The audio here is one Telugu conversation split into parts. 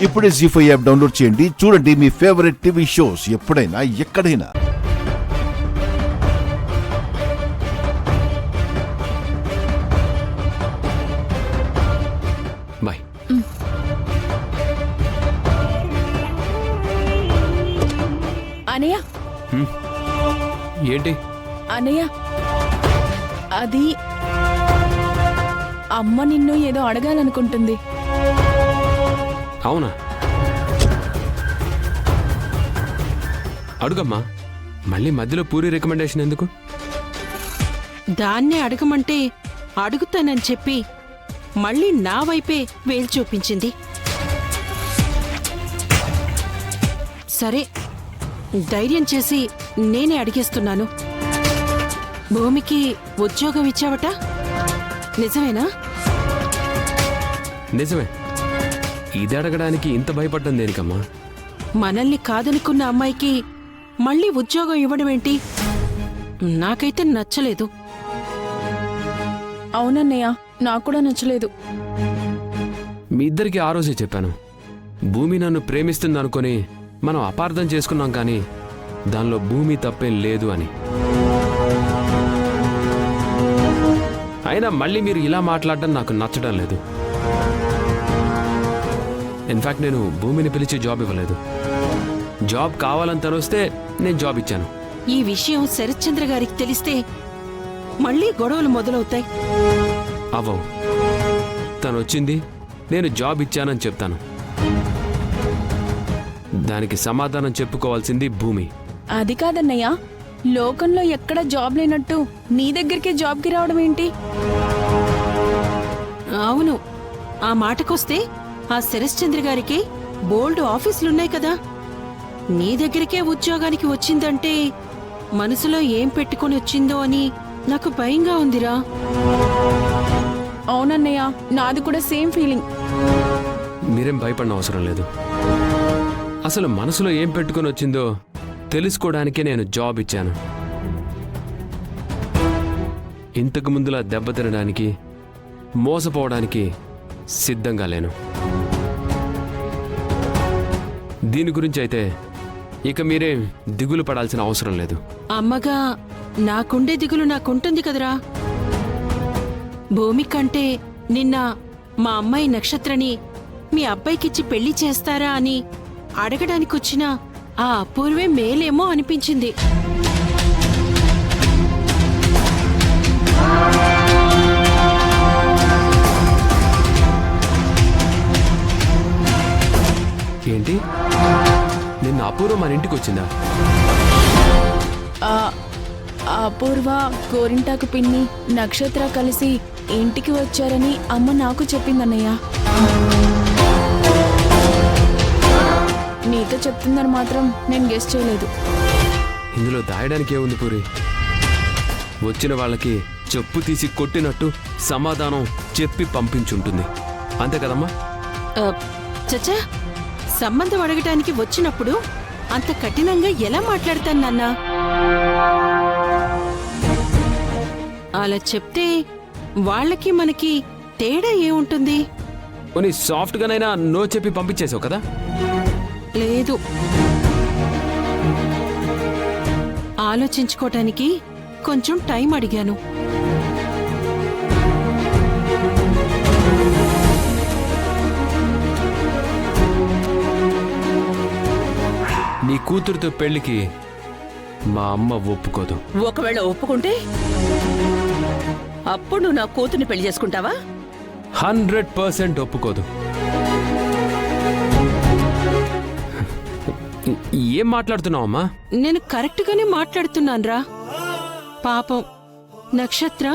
ఇప్పుడే జీ5 యాప్ డౌన్లోడ్ చేయండి. చూడండి మీ ఫేవరెట్ టీవీ షోస్ ఎప్పుడైనా ఎక్కడైనా. బాయ్. అనయ్య ఏంటి అనయ్య, అది అమ్మ నిన్ను ఏదో అడగాలనుకుంటుంది. అవునా? అడుగమ్మా. మళ్ళీ మధ్యలో పూరి రికమెండేషన్ ఎందుకు? దాన్నే అడగమంటే అడుగుతానని చెప్పి మళ్ళీ నా వైపే వేలు చూపించింది. సరే, ధైర్యం చేసి నేనే అడిగేస్తున్నాను. భూమికి ఉద్యోగం ఇచ్చావట, నిజమేనా? నిజమే. ఇది అడగడానికి ఇంత భయపడ్డం దేనికమ్మా? మనల్ని కాదనుకున్న అమ్మాయికి మళ్ళీ ఉద్యోగం ఇవ్వడం ఏంటి? నాకైతే నచ్చలేదు. అవునన్నయ్య, నాకు కూడా నచ్చలేదు. మీ ఇద్దరికి ఆ రోజే చెప్పాను, భూమి నన్ను ప్రేమిస్తుందనుకొని మనం అపార్థం చేసుకున్నాం, కానీ దానిలో భూమి తప్పేం లేదు అని. అయినా మళ్ళీ మీరు ఇలా మాట్లాడడం నాకు నచ్చడం లేదు. ఇన్ఫాక్ట్ నేను భూమిని పిలిచి జాబ్ ఇవ్వలేదు. జాబ్ కావాలని తనొస్తే నేను జాబ్ ఇచ్చాను. ఈ విషయం శరత్చంద్ర గారికి తెలిస్తే మళ్ళీ గొడవలు మొదలవుతాయి. అవ్వవు. తను వచ్చింది, నేను జాబ్ ఇచ్చానని చెప్తాను. దానికి సమాధానం చెప్పుకోవాల్సింది భూమి. అది కాదన్నయ్య, లోకంలో ఎక్కడ జాబ్ లేనట్టు నీ దగ్గరికే జాబ్కి రావడం ఏంటి? అవును, ఆ మాటకొస్తే ఆ శరశ్చంద్ర గారికి బోల్డ్ ఆఫీసులున్నాయి కదా. నీ దగ్గరికే ఉద్యోగానికి వచ్చిందంటే మనసులో ఏం పెట్టుకుని వచ్చిందో అని నాకు భయంగా ఉందిరా. అవునన్నయ్య, నాది కూడా సేమ్ ఫీలింగ్. మీరేం భయపడిన అవసరం లేదు. అసలు మనసులో ఏం పెట్టుకుని వచ్చిందో తెలుసుకోవడానికే నేను జాబ్ ఇచ్చాను. ఇంతకు ముందులా దెబ్బతినడానికి, మోసపోవడానికి సిద్ధంగా లేను. దీని గురించి అయితే ఇక మీరేం దిగులు పడాల్సిన అవసరం లేదు. అమ్మగా నాకుండే దిగులు నాకుంటుంది కదరా. భూమి కంటే నిన్న మా అమ్మాయి నక్షత్రని మీ అబ్బాయికిచ్చి పెళ్లి చేస్తారా అని అడగడానికొచ్చిన ఆ అపూర్వే మేలేమో అనిపించింది. ఏంటి? నిన్న అపూర్వ మన ఇంటికి వచ్చిందా? ఆ అపూర్వ, గోరింటాకు పిన్ని, నక్షత్ర కలిసి ఇంటికి వచ్చారని అమ్మ నాకు చెప్పిందన్నయ్య. నీతో చెప్తుందని మాత్రం నేను గెస్ చేయలేదు. ఇందులో దాయడానికి ఏముంది పూరి? వచ్చిన వాళ్ళకి చెప్పు తీసి కొట్టినట్టు సమాధానం చెప్పి పంపించుంటుంది, అంతే కదమ్మా? చచ్చా, సంబంధం అడగటానికి వచ్చినప్పుడు అంత కఠినంగా ఎలా మాట్లాడతాను నాన్నా? అలా చెప్తే వాళ్ళకి మనకి తేడా ఏముంటుంది? కొన్ని సాఫ్ట్గానైనా నో చెప్పి పంపించేసావు కదా? లేదు, ఆలోచించుకోవటానికి కొంచెం టైం అడిగాను. నీ కూతురుతో పెళ్లికి మా అమ్మ ఒప్పుకోదు. ఒకవేళ ఒప్పుకుంటే అప్పుడు నువ్వు నా కూతుర్ని పెళ్లి చేసుకుంటావా? 100% ఒప్పుకోదు. ఏం మాట్లాడుతున్నావమ్మా? నేను కరెక్ట్గానే మాట్లాడుతున్నాన్రా. పాపం నక్షత్ర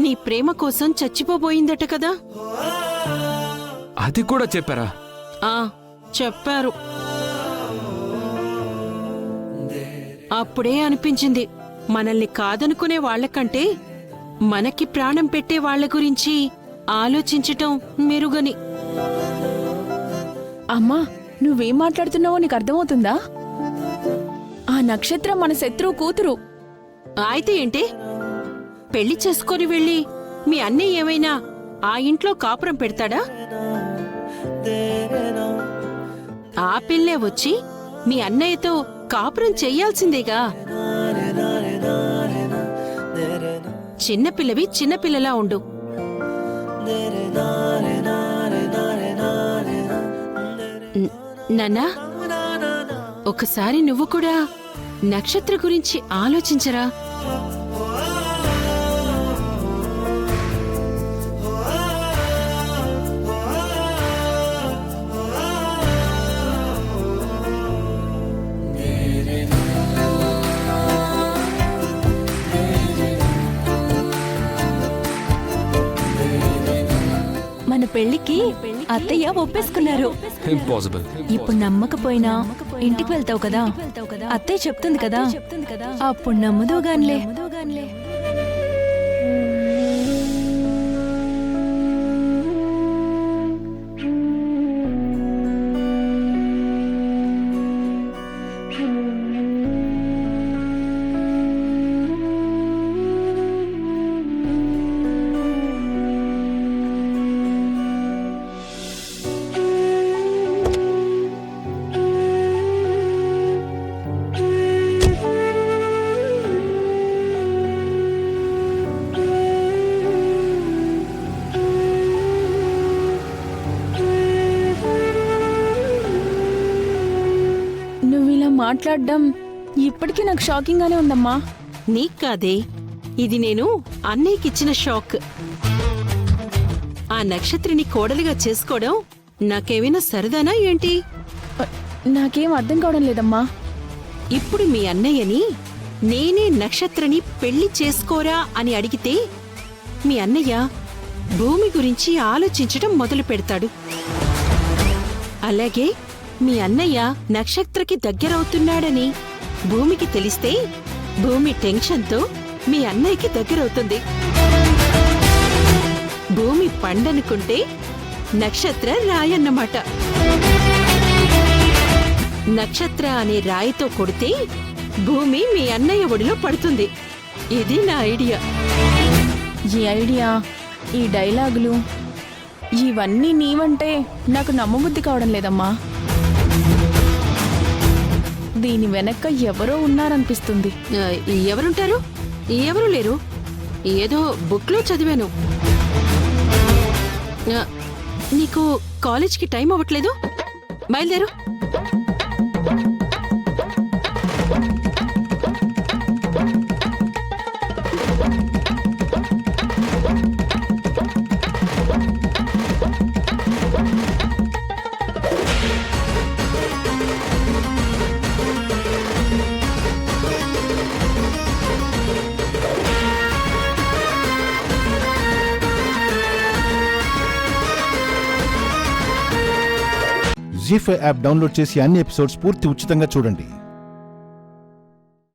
నీ ప్రేమ కోసం చచ్చిపోబోయిందట కదా. అది కూడా చెప్పారా? చెప్పారు. అప్పుడే అనిపించింది, మనల్ని కాదనుకునే వాళ్లకంటే మనకి ప్రాణం పెట్టే వాళ్ల గురించి ఆలోచించటం మెరుగని. అమ్మా, నువ్వేం మాట్లాడుతున్నావో నీకు అర్థమవుతుందా? ఆ నక్షత్రం మన శత్రువు కూతురు. అయితే ఏంటి? పెళ్లి చేసుకొని వెళ్ళి మీ అన్నయ్య ఏమైనా ఆ ఇంట్లో కాపురం పెడతాడా? పిల్లే వచ్చి మీ అన్నయ్యతో కాపురం చెయ్యాల్సిందేగా. చిన్నపిల్లవి చిన్నపిల్లలా ఉండు. నాన్నా, ఒకసారి నువ్వు కూడా నక్షత్ర గురించి ఆలోచించరా. మన పెళ్లికి అత్తయ్య ఒప్పేసుకున్నారు. ఇంపాసిబుల్. ఇప్పుడు నమ్మకపోయినా ఇంటికి వెళ్తావు కదా, అత్తయ్య చెప్తుంది కదా, అప్పుడు నమ్ముదోగాన్లే. మాట్లాడడం ఇప్పటికీ నాకు షాకింగ్ గానే ఉందమ్మా. నీకు కాదే, ఇది నేను అన్నయ్యకిచ్చిన షాక్. ఆ నక్షత్రిని కోడలిగా చేసుకోవడం నాకేమైనా సరదానా ఏంటి? నాకేం అర్థం కావడం లేదమ్మా. ఇప్పుడు మీ అన్నయ్యని నేనే నక్షత్రని పెళ్లి చేసుకోరా అని అడిగితే మీ అన్నయ్య భూమి గురించి ఆలోచించడం మొదలు పెడతాడు. అలాగే మీ అన్నయ్య నక్షత్రకి దగ్గరవుతున్నాడని భూమికి తెలిస్తే భూమి టెన్షన్తో మీ అన్నయ్యకి దగ్గరవుతుంది. భూమి పండనుకుంటే నక్షత్ర రాయన్నమాట. నక్షత్ర అనే రాయితో కొడితే భూమి మీ అన్నయ్య ఒడిలో పడుతుంది. ఇది నా ఐడియా. ఈ ఐడియా, ఈ డైలాగులు ఇవన్నీ నీవంటే నాకు నమ్మబుద్ధి కావడం లేదమ్మా. దీని వెనక ఎవరో ఉన్నారనిపిస్తుంది. ఎవరుంటారు? ఎవరు లేరు. ఏదో బుక్లో చదివాను. నీకు కాలేజ్కి టైం అవ్వట్లేదు? బయలుదేరు. జీ5 యాప్ డౌన్లోడ్ చేసి అన్ని ఎపిసోడ్స్ పూర్తి ఉచితంగా చూడండి.